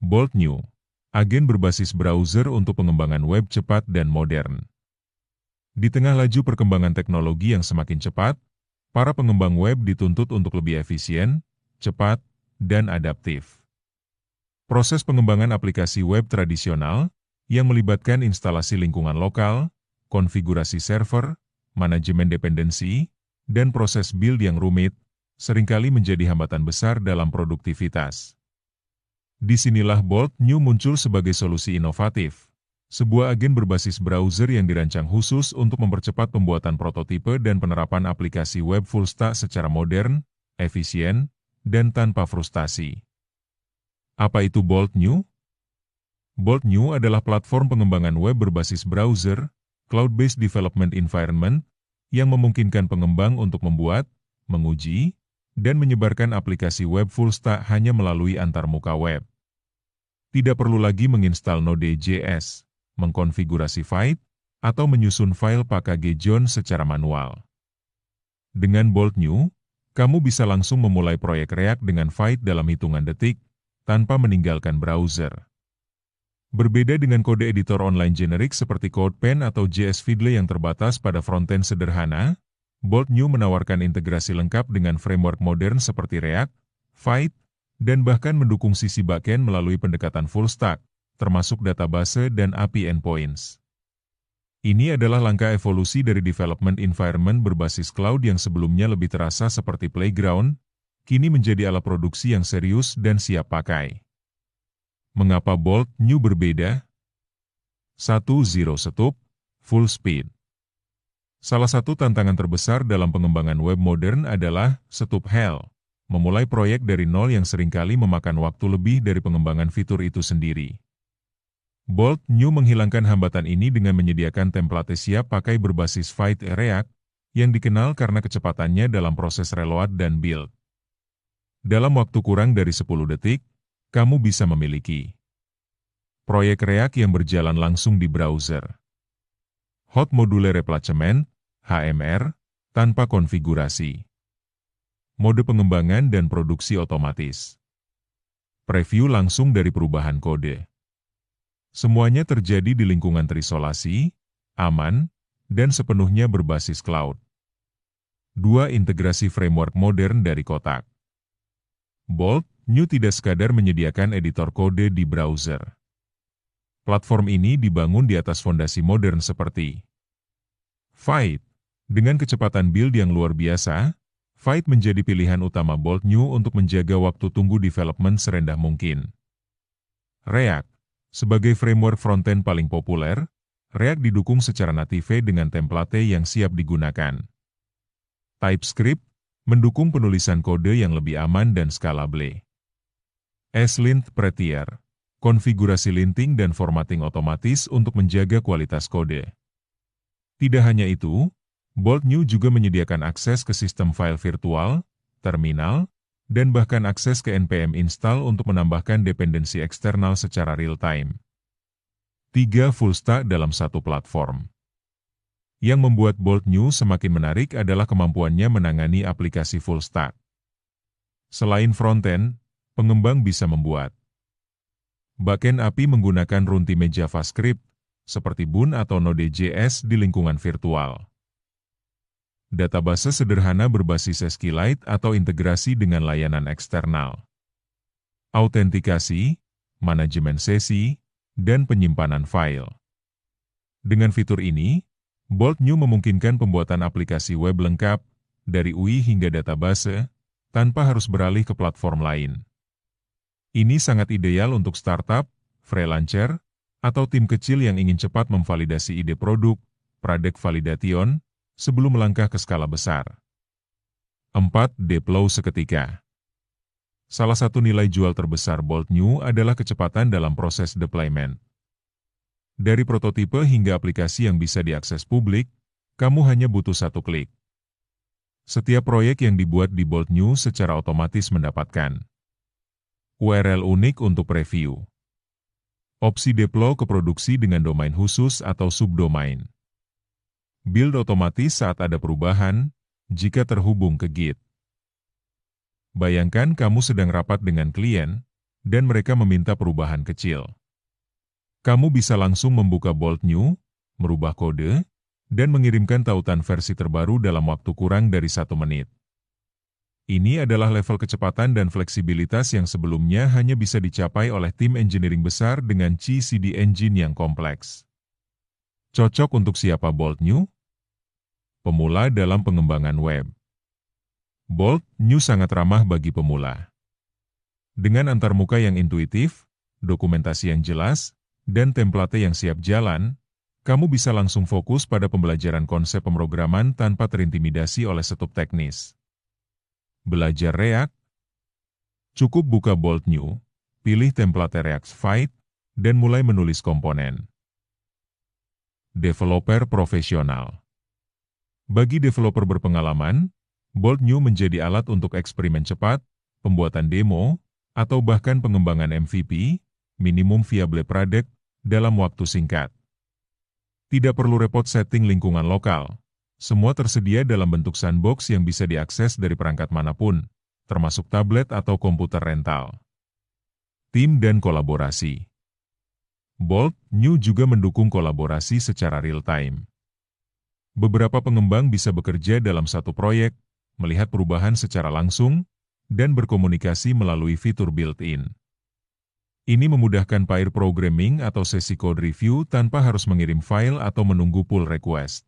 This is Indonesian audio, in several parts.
Bold New, agen berbasis browser untuk pengembangan web cepat dan modern. Di tengah laju perkembangan teknologi yang semakin cepat, para pengembang web dituntut untuk lebih efisien, cepat, dan adaptif. Proses pengembangan aplikasi web tradisional, yang melibatkan instalasi lingkungan lokal, konfigurasi server, manajemen dependensi, dan proses build yang rumit, seringkali menjadi hambatan besar dalam produktivitas. Disinilah Bold New muncul sebagai solusi inovatif, sebuah agen berbasis browser yang dirancang khusus untuk mempercepat pembuatan prototipe dan penerapan aplikasi web full stack secara modern, efisien, dan tanpa frustasi. Apa itu Bold New? Bold New adalah platform pengembangan web berbasis browser, cloud-based development environment, yang memungkinkan pengembang untuk membuat, menguji, dan menyebarkan aplikasi web full stack hanya melalui antarmuka web. Tidak perlu lagi menginstal Node.js, mengkonfigurasi Vite, atau menyusun file package John secara manual. Dengan Bold New, kamu bisa langsung memulai proyek React dengan Vite dalam hitungan detik, tanpa meninggalkan browser. Berbeda dengan kode editor online generik seperti CodePen atau JS Feedly yang terbatas pada frontend sederhana, Bold New menawarkan integrasi lengkap dengan framework modern seperti React, Vite, dan bahkan mendukung sisi backend melalui pendekatan full stack, termasuk database dan API endpoints. Ini adalah langkah evolusi dari development environment berbasis cloud yang sebelumnya lebih terasa seperti playground, kini menjadi alat produksi yang serius dan siap pakai. Mengapa Bold New berbeda? 1. Zero Setup, Full Speed. Salah satu tantangan terbesar dalam pengembangan web modern adalah setup hell, memulai proyek dari nol yang seringkali memakan waktu lebih dari pengembangan fitur itu sendiri. Bold New menghilangkan hambatan ini dengan menyediakan template siap pakai berbasis Vite React, yang dikenal karena kecepatannya dalam proses reload dan build. Dalam waktu kurang dari 10 detik, kamu bisa memiliki proyek React yang berjalan langsung di browser. Hot Modular Replacement, HMR, tanpa konfigurasi. Mode pengembangan dan produksi otomatis. Preview langsung dari perubahan kode. Semuanya terjadi di lingkungan terisolasi, aman, dan sepenuhnya berbasis cloud. 2. Integrasi framework modern dari kotak. Bold New tidak sekadar menyediakan editor kode di browser. Platform ini dibangun di atas fondasi modern seperti Vite. Dengan kecepatan build yang luar biasa, Vite menjadi pilihan utama Bold New untuk menjaga waktu tunggu development serendah mungkin. React. Sebagai framework frontend paling populer, React didukung secara native dengan template yang siap digunakan. TypeScript mendukung penulisan kode yang lebih aman dan scalable. ESLint Prettier. Konfigurasi linting dan formatting otomatis untuk menjaga kualitas kode. Tidak hanya itu, Bold New juga menyediakan akses ke sistem file virtual, terminal, dan bahkan akses ke npm install untuk menambahkan dependensi eksternal secara real-time. 3. Full stack dalam satu platform. Yang membuat Bold New semakin menarik adalah kemampuannya menangani aplikasi full stack. Selain frontend, pengembang bisa membuat backend API menggunakan runtime JavaScript, seperti Boon atau Node.js di lingkungan virtual. Database sederhana berbasis SQLite atau integrasi dengan layanan eksternal. Autentikasi, manajemen sesi, dan penyimpanan file. Dengan fitur ini, Bold New memungkinkan pembuatan aplikasi web lengkap, dari UI hingga database, tanpa harus beralih ke platform lain. Ini sangat ideal untuk startup, freelancer, atau tim kecil yang ingin cepat memvalidasi ide produk, product validation, sebelum melangkah ke skala besar. 4. Deploy seketika. Salah satu nilai jual terbesar Bold New adalah kecepatan dalam proses deployment. Dari prototipe hingga aplikasi yang bisa diakses publik, kamu hanya butuh satu klik. Setiap proyek yang dibuat di Bold New secara otomatis mendapatkan URL unik untuk preview. Opsi deploy ke produksi dengan domain khusus atau subdomain. Build otomatis saat ada perubahan, jika terhubung ke Git. Bayangkan kamu sedang rapat dengan klien, dan mereka meminta perubahan kecil. Kamu bisa langsung membuka Bolt New, merubah kode, dan mengirimkan tautan versi terbaru dalam waktu kurang dari 1 menit. Ini adalah level kecepatan dan fleksibilitas yang sebelumnya hanya bisa dicapai oleh tim engineering besar dengan CI/CD engine yang kompleks. Cocok untuk siapa Bolt New? Pemula dalam pengembangan web. Bolt New sangat ramah bagi pemula. Dengan antarmuka yang intuitif, dokumentasi yang jelas, dan template yang siap jalan, kamu bisa langsung fokus pada pembelajaran konsep pemrograman tanpa terintimidasi oleh setup teknis. Belajar React? Cukup buka Bolt New, pilih template React Fight, dan mulai menulis komponen. Developer profesional. Bagi developer berpengalaman, Bolt New menjadi alat untuk eksperimen cepat, pembuatan demo, atau bahkan pengembangan MVP, minimum viable product, dalam waktu singkat. Tidak perlu repot setting lingkungan lokal. Semua tersedia dalam bentuk sandbox yang bisa diakses dari perangkat manapun, termasuk tablet atau komputer rental. Tim dan kolaborasi. Bolt New juga mendukung kolaborasi secara real-time. Beberapa pengembang bisa bekerja dalam satu proyek, melihat perubahan secara langsung, dan berkomunikasi melalui fitur built-in. Ini memudahkan pair programming atau sesi code review tanpa harus mengirim file atau menunggu pull request.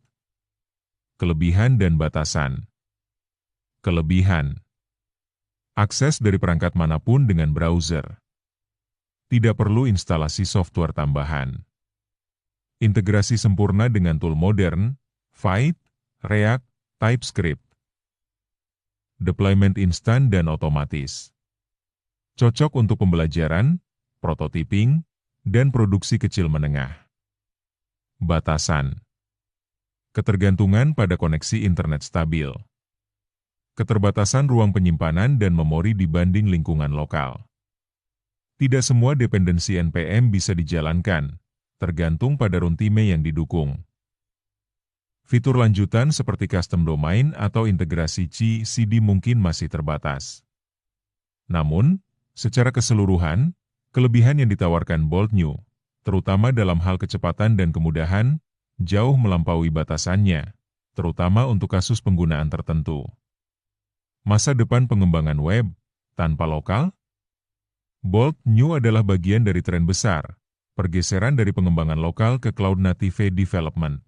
Kelebihan dan batasan. Kelebihan. Akses dari perangkat manapun dengan browser. Tidak perlu instalasi software tambahan. Integrasi sempurna dengan tool modern, Vite, React, TypeScript. Deployment instan dan otomatis. Cocok untuk pembelajaran, prototyping, dan produksi kecil menengah. Batasan. Ketergantungan pada koneksi internet stabil. Keterbatasan ruang penyimpanan dan memori dibanding lingkungan lokal. Tidak semua dependensi NPM bisa dijalankan, tergantung pada runtime yang didukung. Fitur lanjutan seperti custom domain atau integrasi CI/CD mungkin masih terbatas. Namun, secara keseluruhan, kelebihan yang ditawarkan Bolt New, terutama dalam hal kecepatan dan kemudahan, jauh melampaui batasannya, terutama untuk kasus penggunaan tertentu. Masa depan pengembangan web, tanpa lokal? Bolt New adalah bagian dari tren besar, pergeseran dari pengembangan lokal ke Cloud Native Development.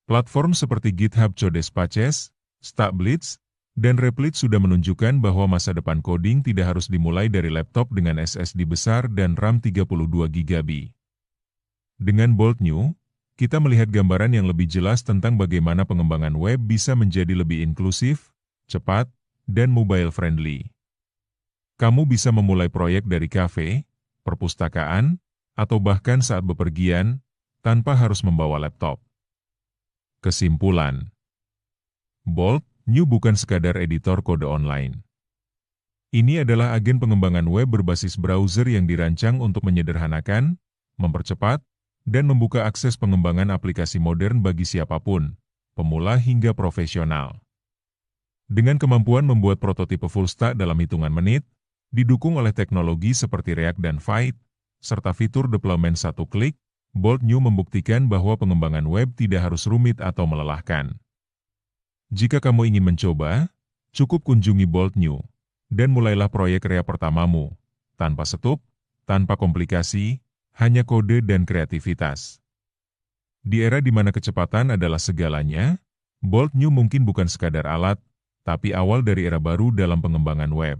Platform seperti GitHub Codespaces, Stackblitz, dan Replit sudah menunjukkan bahwa masa depan coding tidak harus dimulai dari laptop dengan SSD besar dan RAM 32 GB. Dengan Bolt New, kita melihat gambaran yang lebih jelas tentang bagaimana pengembangan web bisa menjadi lebih inklusif, cepat, dan mobile-friendly. Kamu bisa memulai proyek dari kafe, perpustakaan, atau bahkan saat bepergian, tanpa harus membawa laptop. Kesimpulan. Bolt New bukan sekadar editor kode online. Ini adalah agen pengembangan web berbasis browser yang dirancang untuk menyederhanakan, mempercepat, dan membuka akses pengembangan aplikasi modern bagi siapapun, pemula hingga profesional. Dengan kemampuan membuat prototipe full stack dalam hitungan menit, didukung oleh teknologi seperti React dan Vite, serta fitur deployment satu klik, Bolt New membuktikan bahwa pengembangan web tidak harus rumit atau melelahkan. Jika kamu ingin mencoba, cukup kunjungi Bolt New, dan mulailah proyek Rea pertamamu, tanpa setup, tanpa komplikasi, hanya kode dan kreativitas. Di era di mana kecepatan adalah segalanya, Bolt New mungkin bukan sekadar alat, tapi awal dari era baru dalam pengembangan web.